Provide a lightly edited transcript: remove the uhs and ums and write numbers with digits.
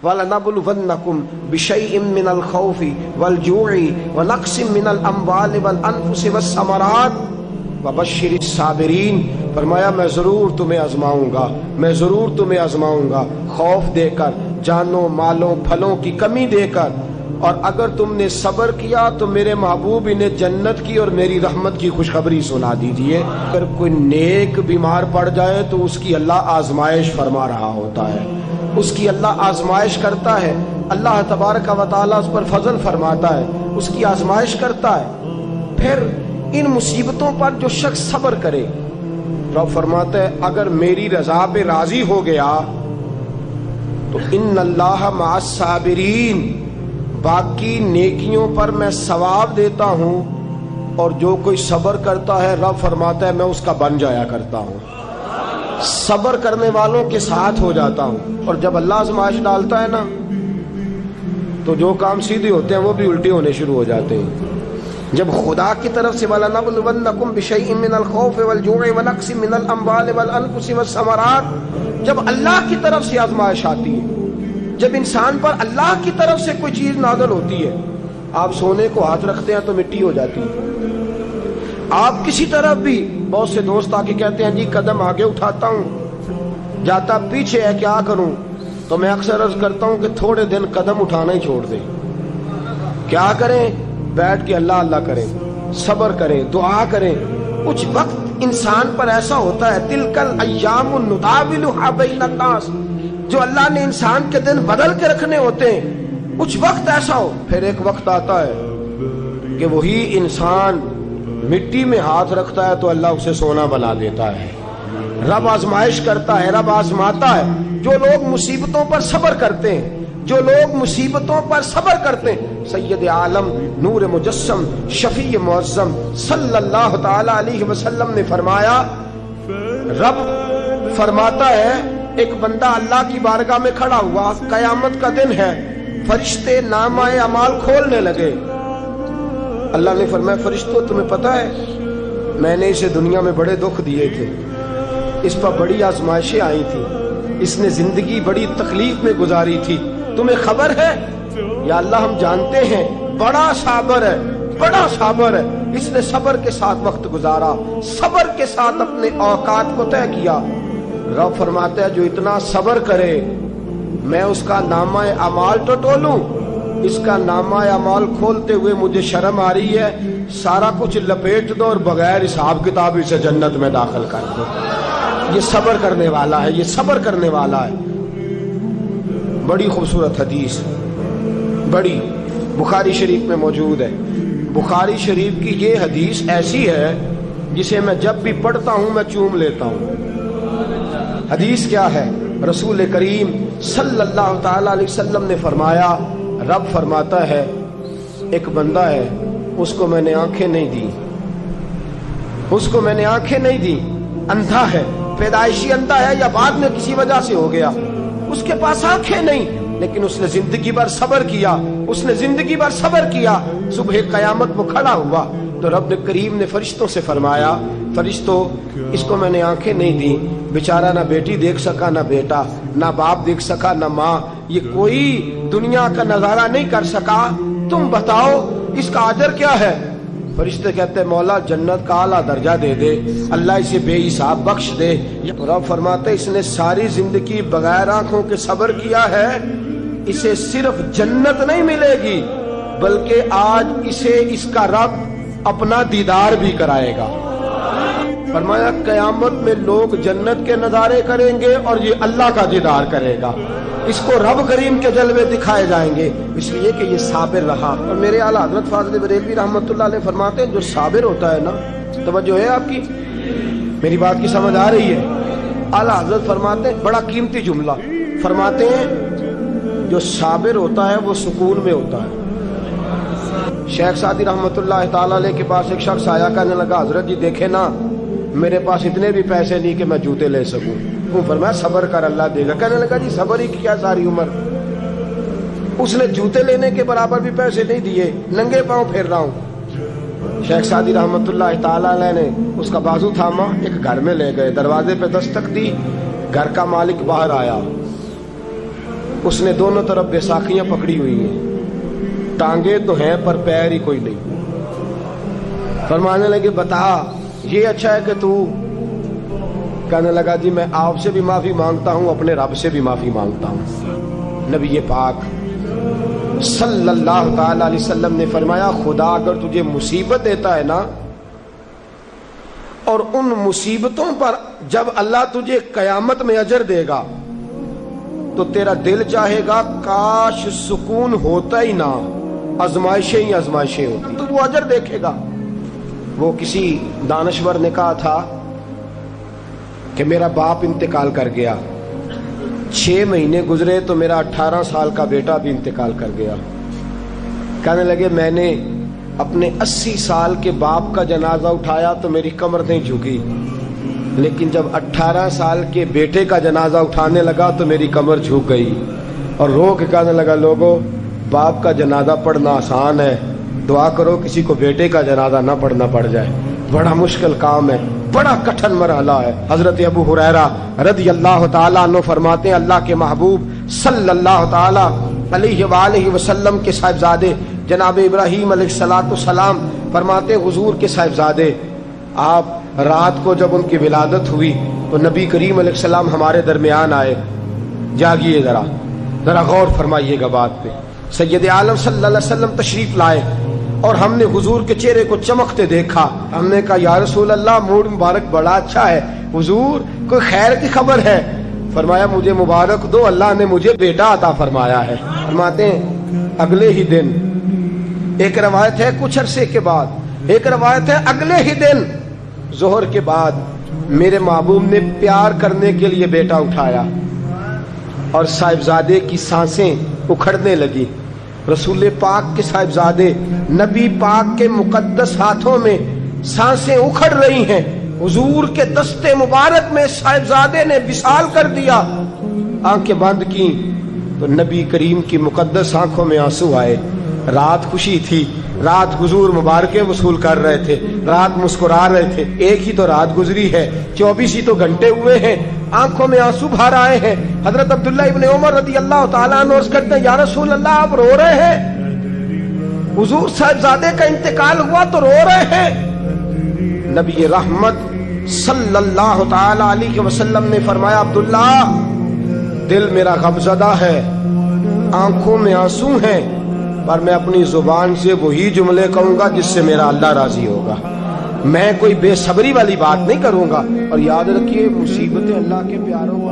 وَلَنَبْلُوَنَّكُمْ بِشَيْءٍ مِّنَ الْخَوْفِ وَالْجُوعِ وَنَقْصٍ مِّنَ الْأَمْوَالِ وَالْأَنفُسِ وَالثَّمَرَاتِ وَبَشِّرِ الصَّابِرِينَ۔ فرمایا میں ضرور تمہیں آزماؤں گا، میں ضرور تمہیں آزماؤں گا، خوف دے کر، جانوں مالوں پھلوں کی کمی دے کر، اور اگر تم نے صبر کیا تو میرے محبوب انہیں جنت کی اور میری رحمت کی خوشخبری سنا دیجئے۔ اگر کوئی نیک بیمار پڑ جائے تو اس کی اللہ آزمائش فرما رہا ہوتا ہے، اس کی اللہ آزمائش کرتا ہے، اللہ تبارک و تعالیٰ اس پر فضل فرماتا ہے، اس کی آزمائش کرتا ہے۔ پھر ان مصیبتوں پر جو شخص صبر کرے، رب فرماتا ہے اگر میری رضا پہ راضی ہو گیا تو ان اللہ مع الصابرین، باقی نیکیوں پر میں ثواب دیتا ہوں، اور جو کوئی صبر کرتا ہے رب فرماتا ہے میں اس کا بن جایا کرتا ہوں، صبر کرنے والوں کے ساتھ ہو جاتا ہوں۔ اور جب اللہ آزمائش ڈالتا ہے نا تو جو کام سیدھے ہوتے ہیں وہ بھی الٹے ہونے شروع ہو جاتے ہیں۔ جب خدا کی طرف سے وَلَنَبْلُوَنَّكُمْ بِشَيْءٍ مِّنَ الْخَوْفِ وَالْجُوعِ وَنَقْصٍ مِّنَ الْأَمْوَالِ وَالْأَنفُسِ وَالثَّمَرَاتِ، جب اللہ کی طرف سے آزمائش آتی ہے، جب انسان پر اللہ کی طرف سے کوئی چیز نازل ہوتی ہے، آپ سونے کو ہاتھ رکھتے ہیں تو مٹی ہو جاتی ہے، آپ کسی طرف بھی، بہت سے دوست آ کے کہتے ہیں جی قدم آگے اٹھاتا ہوں جاتا پیچھے ہے، کیا کروں؟ تو میں اکثر عرض کرتا ہوں کہ تھوڑے دن قدم اٹھانا ہی چھوڑ دیں، کیا کریں؟ بیٹھ کے اللہ اللہ کریں، صبر کریں، دعا کریں۔ کچھ وقت انسان پر ایسا ہوتا ہے، تلک الایام نداولها بین الناس، جو اللہ نے انسان کے دن بدل کے رکھنے ہوتے ہیں، کچھ وقت ایسا ہو، پھر ایک وقت آتا ہے کہ وہی انسان مٹی میں ہاتھ رکھتا ہے تو اللہ اسے سونا بنا دیتا ہے۔ رب آزمائش کرتا ہے، رب آزماتا ہے۔ جو لوگ مصیبتوں پر صبر کرتے ہیں، جو لوگ مصیبتوں پر صبر کرتے ہیں، سید عالم نور مجسم شفیع معظم صلی اللہ تعالی علیہ وسلم نے فرمایا، رب فرماتا ہے ایک بندہ اللہ کی بارگاہ میں کھڑا ہوا، قیامت کا دن ہے، فرشتے نامہ اعمال کھولنے لگے۔ اللہ نے فرمایا فرشتوں تمہیں پتہ ہے میں نے اسے دنیا میں بڑے دکھ دیے تھے، اس پر بڑی آزمائشیں آئی تھی، اس نے زندگی بڑی تکلیف میں گزاری تھی، تمہیں خبر ہے؟ یا اللہ ہم جانتے ہیں، بڑا صابر ہے، بڑا صابر ہے، اس نے صبر کے ساتھ وقت گزارا، صبر کے ساتھ اپنے اوقات کو طے کیا۔ رب فرماتا ہے جو اتنا صبر کرے میں اس کا نامہ اعمال ٹٹولوں، اس کا نامہ اعمال کھولتے ہوئے مجھے شرم آ رہی ہے، سارا کچھ لپیٹ دو اور بغیر حساب کتاب اسے جنت میں داخل کر دو۔ یہ صبر کرنے والا ہے، یہ صبر کرنے والا ہے۔ بڑی خوبصورت حدیث، بڑی، بخاری شریف میں موجود ہے۔ بخاری شریف کی یہ حدیث ایسی ہے جسے میں جب بھی پڑھتا ہوں میں چوم لیتا ہوں۔ حدیث کیا ہے؟ رسول کریم صلی اللہ تعالی علیہ وسلم نے فرمایا، رب فرماتا ہے ایک بندہ ہے، اس کو میں نے آنکھیں نہیں دی، اس کو میں نے آنکھیں نہیں دی، اندھا ہے، پیدائشی اندھا ہے یا بعد میں کسی وجہ سے ہو گیا، اس کے پاس آنکھیں نہیں، لیکن اس نے زندگی بھر صبر کیا، اس نے زندگی بھر صبر کیا، صبح قیامت وہ کھڑا ہوا تو رب کریم نے فرشتوں سے فرمایا، فرشتوں اس کو میں نے آنکھیں نہیں دی، بیچارہ نہ بیٹی دیکھ سکا نہ بیٹا، نہ باپ دیکھ سکا نہ ماں، یہ کوئی دنیا کا نظارہ نہیں کر سکا، تم بتاؤ اس کا اجر کیا ہے؟ فرشتے کہتے ہیں مولا جنت کا اعلیٰ درجہ دے دے، اللہ اسے بے حساب بخش دے۔ رب فرماتے اس نے ساری زندگی بغیر آنکھوں کے صبر کیا ہے، اسے صرف جنت نہیں ملے گی بلکہ آج اسے اس کا رب اپنا دیدار بھی کرائے گا۔ فرمایا قیامت میں لوگ جنت کے نظارے کریں گے اور یہ اللہ کا دیدار کرے گا، اس کو رب کریم کے جلوے دکھائے جائیں گے، اس لیے کہ یہ صابر رہا۔ اور میرے اعلیٰ حضرت فاضل بریلوی رحمۃ اللہ علیہ فرماتے ہیں جو صابر ہوتا ہے نا، توجہ ہے آپ کی، میری بات کی سمجھ آ رہی ہے؟ اعلیٰ حضرت فرماتے ہیں بڑا قیمتی جملہ، فرماتے ہیں جو صابر ہوتا ہے وہ سکون میں ہوتا ہے۔ شیخ سعدی رحمۃ اللہ تعالی علیہ کے پاس ایک شخص آیا، کہنے لگا حضرت جی دیکھیں نا میرے پاس اتنے بھی پیسے نہیں کہ میں جوتے لے سکوں۔ فرمایا صبر کر اللہ دے گا۔ کہنے لگا جی صبر ہی کیا ساری عمر، اس نے جوتے لینے کے برابر بھی پیسے نہیں دیے، ننگے پاؤں پھر رہا ہوں۔ شیخ سعدی رحمۃ اللہ تعالی علیہ نے اس کا بازو تھاما، ایک گھر میں لے گئے، دروازے پہ دستک دی، گھر کا مالک باہر آیا، اس نے دونوں طرف بیساکھیاں پکڑی ہوئی ہیں، ٹانگیں تو ہیں پر پیر ہی کوئی نہیں۔ فرمانے لگے بتا یہ اچھا ہے کہ تو، کہنے لگا جی میں آپ سے بھی معافی مانگتا ہوں، اپنے رب سے بھی معافی مانگتا ہوں۔ نبی پاک صلی اللہ تعالی علیہ وسلم نے فرمایا خدا اگر تجھے مصیبت دیتا ہے نا، اور ان مصیبتوں پر جب اللہ تجھے قیامت میں اجر دے گا تو تیرا دل چاہے گا کاش سکون ہوتا ہی نہ، آزمائشیں ہی آزمائشیں ہوتی، تو وہ اجر دیکھے گا۔ وہ کسی دانشور نے کہا تھا کہ میرا باپ انتقال کر گیا، 6 مہینے گزرے تو میرا 18 سال کا بیٹا بھی انتقال کر گیا۔ کہنے لگے میں نے اپنے 80 سال کے باپ کا جنازہ اٹھایا تو میری کمر نہیں جھکی، لیکن جب 18 سال کے بیٹے کا جنازہ اٹھانے لگا تو میری کمر جھک گئی، اور رو کے کہنے لگا لوگوں باپ کا جنازہ پڑھنا آسان ہے، دعا کرو کسی کو بیٹے کا جنازہ نہ پڑھنا پڑ جائے، بڑا مشکل کام ہے، بڑا کٹھن مرحلہ ہے۔ حضرت ابو ہریرہ رضی اللہ تعالیٰ عنہ فرماتے ہیں اللہ کے محبوب صلی اللہ تعالیٰ علیہ وآلہ وسلم کے صاحبزادے جناب ابراہیم علیہ السلام فرماتے ہیں حضور کے صاحبزادے آپ رات کو جب ان کی ولادت ہوئی تو نبی کریم علیہ السلام ہمارے درمیان آئے۔ جاگیے ذرا غور فرمائیے گا بات پہ۔ سید عالم صلی اللہ علیہ وسلم تشریف لائے اور ہم نے حضور کے چہرے کو چمکتے دیکھا۔ ہم نے کہا یا رسول اللہ موڈ مبارک بڑا اچھا ہے، حضور کوئی خیر کی خبر ہے؟ فرمایا مجھے مبارک دو، اللہ نے مجھے بیٹا عطا فرمایا ہے۔ فرماتے ہیں اگلے ہی دن، ایک روایت ہے کچھ عرصے کے بعد، ایک روایت ہے اگلے ہی دن ظہر کے بعد میرے محبوب نے پیار کرنے کے لیے بیٹا اٹھایا اور صاحبزادے کی سانسیں اکھڑنے لگی۔ رسول پاک کے صاحبزادے نبی پاک کے مقدس ہاتھوں میں سانسیں اکھڑ رہی ہیں، حضور کے دستے مبارک میں صاحبزادے نے وصال کر دیا۔ آنکھیں بند کی تو نبی کریم کی مقدس آنکھوں میں آنسو آئے۔ رات خوشی تھی، رات حضور مبارکیں وصول کر رہے تھے، رات مسکرا رہے تھے، ایک ہی تو رات گزری ہے، 24 ہی تو گھنٹے ہوئے ہیں، آنکھوں میں آنسو بھر آئے ہیں۔ حضرت عبداللہ ابن عمر رضی اللہ تعالیٰ عنہ عرض کرتے ہیں یا رسول اللہ آپ رو رہے ہیں؟ حضور صاحبزادے کا انتقال ہوا تو رو رہے ہیں؟ نبی رحمت صلی اللہ تعالیٰ علیہ وسلم نے فرمایا عبداللہ دل میرا غمزدہ ہے، آنکھوں میں آنسو ہیں، پر میں اپنی زبان سے وہی جملے کہوں گا جس سے میرا اللہ راضی ہوگا، میں کوئی بے صبری والی بات نہیں کروں گا۔ اور یاد رکھیے مصیبتیں اللہ کے پیاروں کو